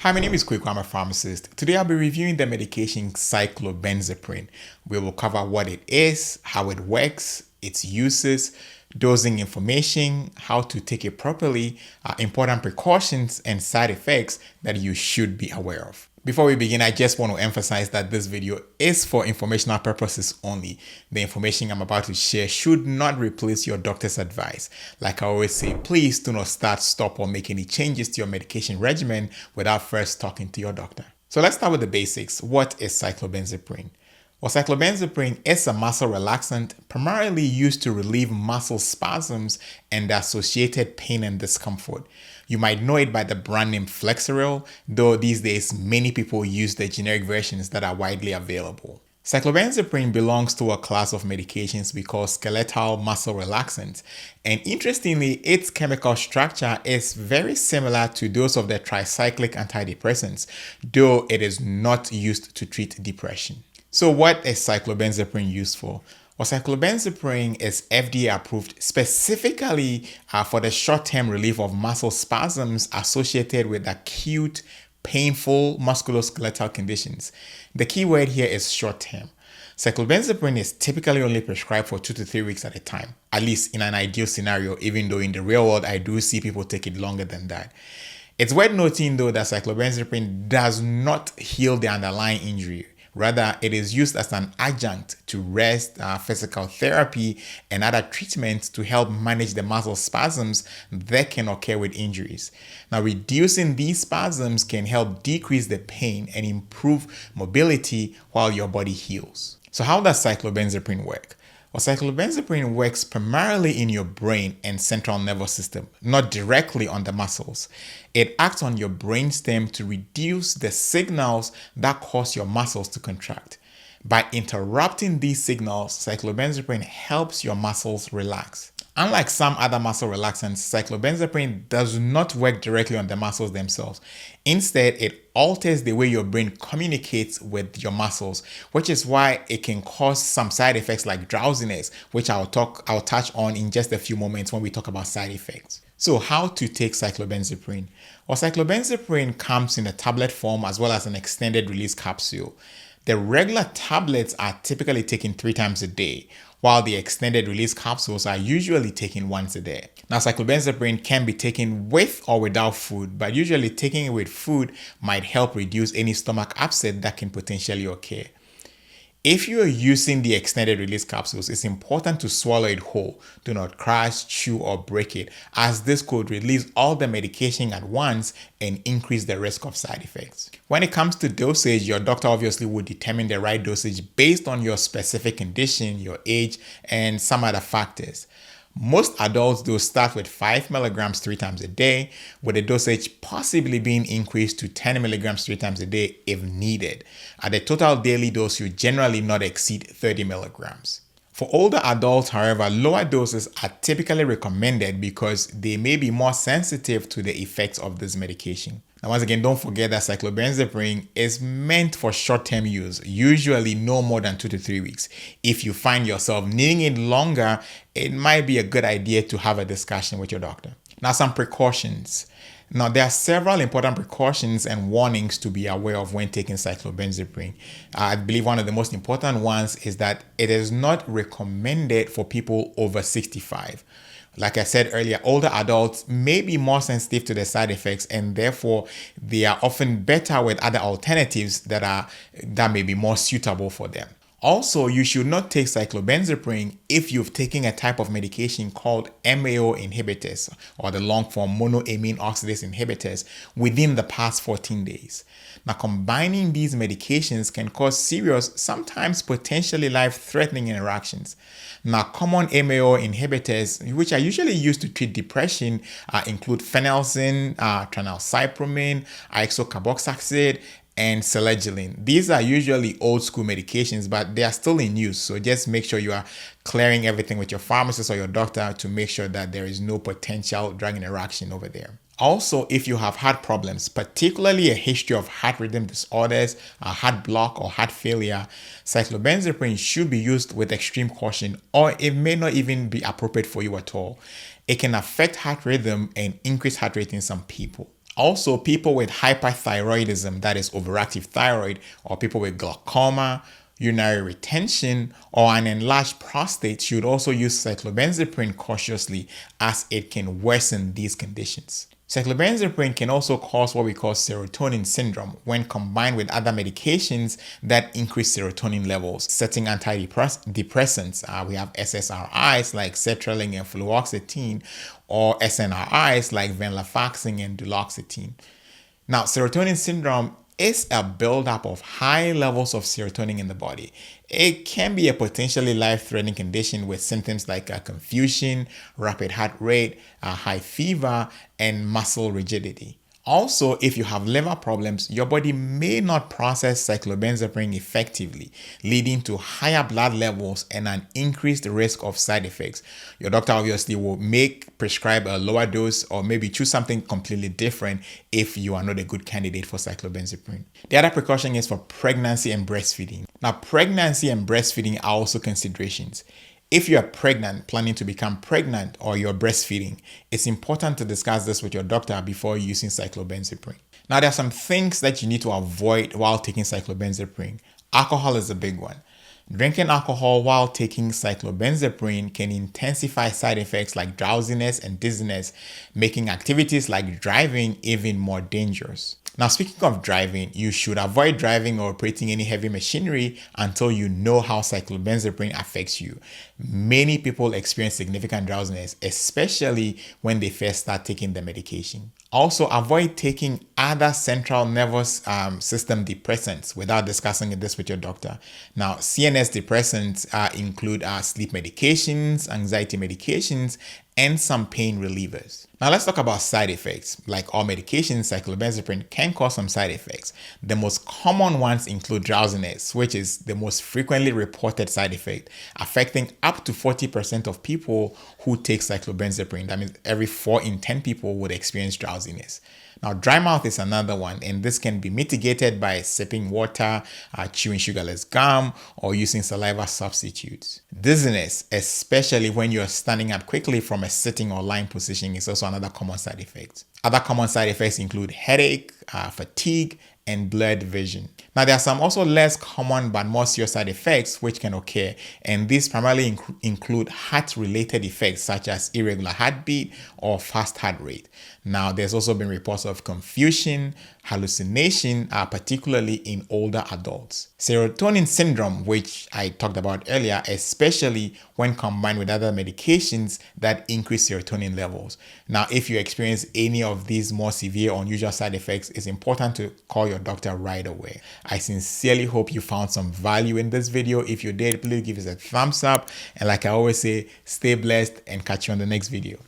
Hi, my name is Quick. I'm a pharmacist. Today I'll be reviewing the medication Cyclobenzaprine. We will cover what it is, how it works, its uses, dosing information, how to take it properly, important precautions and side effects that you should be aware of. Before we begin, I just want to emphasize that this video is for informational purposes only. The information I'm about to share should not replace your doctor's advice. Like I always say, please do not start, stop, or make any changes to your medication regimen without first talking to your doctor. So let's start with the basics. What is cyclobenzaprine? Well, cyclobenzaprine is a muscle relaxant primarily used to relieve muscle spasms and the associated pain and discomfort. You might know it by the brand name Flexeril, though these days many people use the generic versions that are widely available. Cyclobenzaprine belongs to a class of medications we call skeletal muscle relaxants, and interestingly, its chemical structure is very similar to those of the tricyclic antidepressants, though it is not used to treat depression. So what is cyclobenzaprine used for? Well, cyclobenzaprine is FDA approved specifically for the short-term relief of muscle spasms associated with acute, painful musculoskeletal conditions. The key word here is short-term. Cyclobenzaprine is typically only prescribed for 2 to 3 weeks at a time, at least in an ideal scenario, even though in the real world I do see people take it longer than that. It's worth noting though that cyclobenzaprine does not heal the underlying injury. Rather, it is used as an adjunct to rest, physical therapy, and other treatments to help manage the muscle spasms that can occur with injuries. Now, reducing these spasms can help decrease the pain and improve mobility while your body heals. So how does cyclobenzaprine work? Well, cyclobenzaprine works primarily in your brain and central nervous system, not directly on the muscles. It acts on your brainstem to reduce the signals that cause your muscles to contract. By interrupting these signals, cyclobenzaprine helps your muscles relax. Unlike some other muscle relaxants, cyclobenzaprine does not work directly on the muscles themselves. Instead, it alters the way your brain communicates with your muscles, which is why it can cause some side effects like drowsiness, which I'll touch on in just a few moments when we talk about side effects. So how to take cyclobenzaprine? Well, cyclobenzaprine comes in a tablet form as well as an extended release capsule. The regular tablets are typically taken 3 times a day, while the extended release capsules are usually taken once a day. Now, cyclobenzaprine can be taken with or without food, but usually taking it with food might help reduce any stomach upset that can potentially occur. If you are using the extended release capsules, it's important to swallow it whole. Do not crush, chew, or break it, as this could release all the medication at once and increase the risk of side effects. When it comes to dosage, your doctor obviously will determine the right dosage based on your specific condition, your age, and some other factors. Most adults do start with 5 milligrams 3 times a day, with the dosage possibly being increased to 10 milligrams 3 times a day if needed. At the total daily dose, you generally not exceed 30 milligrams. For older adults, however, lower doses are typically recommended because they may be more sensitive to the effects of this medication. Now, once again, don't forget that cyclobenzaprine is meant for short-term use, usually no more than 2 to 3 weeks. If you find yourself needing it longer, it might be a good idea to have a discussion with your doctor. Now, some precautions. Now, there are several important precautions and warnings to be aware of when taking cyclobenzaprine. I believe one of the most important ones is that it is not recommended for people over 65. Like I said earlier, older adults may be more sensitive to the side effects, and therefore they are often better with other alternatives that may be more suitable for them. Also, you should not take cyclobenzaprine if you've taken a type of medication called MAO inhibitors, or the long form monoamine oxidase inhibitors, within the past 14 days. Now, combining these medications can cause serious, sometimes potentially life-threatening interactions. Now, common MAO inhibitors, which are usually used to treat depression, include phenelzine, tranylcypromine, isocarboxacid, and selegiline. These are usually old school medications, but they are still in use. So just make sure you are clearing everything with your pharmacist or your doctor to make sure that there is no potential drug interaction over there. Also, if you have heart problems, particularly a history of heart rhythm disorders, a heart block, or heart failure, cyclobenzaprine should be used with extreme caution, or it may not even be appropriate for you at all. It can affect heart rhythm and increase heart rate in some people. Also, people with hyperthyroidism, that is overactive thyroid, or people with glaucoma, urinary retention, or an enlarged prostate should also use cyclobenzaprine cautiously, as it can worsen these conditions. Cyclobenzaprine can also cause what we call serotonin syndrome when combined with other medications that increase serotonin levels. Certain antidepressants, we have SSRIs like sertraline and fluoxetine, or SNRIs like venlafaxine and duloxetine. Now, serotonin syndrome is a buildup of high levels of serotonin in the body. It can be a potentially life-threatening condition with symptoms like confusion, rapid heart rate, high fever, and muscle rigidity. Also, if you have liver problems, your body may not process cyclobenzaprine effectively, leading to higher blood levels and an increased risk of side effects. Your doctor obviously will prescribe a lower dose or maybe choose something completely different if you are not a good candidate for cyclobenzaprine. The other precaution is for pregnancy and breastfeeding. Now, pregnancy and breastfeeding are also considerations. If you are pregnant, planning to become pregnant, or you're breastfeeding, it's important to discuss this with your doctor before using cyclobenzaprine. Now, there are some things that you need to avoid while taking cyclobenzaprine. Alcohol is a big one. Drinking alcohol while taking cyclobenzaprine can intensify side effects like drowsiness and dizziness, making activities like driving even more dangerous. Now, speaking of driving, you should avoid driving or operating any heavy machinery until you know how cyclobenzaprine affects you. Many people experience significant drowsiness, especially when they first start taking the medication. Also, avoid taking other central nervous system depressants without discussing this with your doctor. Now, CNS depressants include sleep medications, anxiety medications, and some pain relievers. Now, let's talk about side effects. Like all medications, cyclobenzaprine can cause some side effects. The most common ones include drowsiness, which is the most frequently reported side effect, affecting up to 40% of people who take cyclobenzaprine. That means every 4 in 10 people would experience drowsiness. Now, dry mouth is another one, and this can be mitigated by sipping water, chewing sugarless gum, or using saliva substitutes. Dizziness, especially when you're standing up quickly from a sitting or lying position, is also another common side effect. Other common side effects include headache, fatigue, and blurred vision. Now, there are some also less common but more serious side effects which can occur, and these primarily include heart-related effects such as irregular heartbeat or fast heart rate. Now, there's also been reports of confusion, hallucination, particularly in older adults. Serotonin syndrome, which I talked about earlier, especially when combined with other medications that increase serotonin levels. Now, if you experience any of these more severe or unusual side effects, it's important to call your doctor right away. I sincerely hope you found some value in this video. If you did, please give us a thumbs up. And like I always say, stay blessed and catch you on the next video.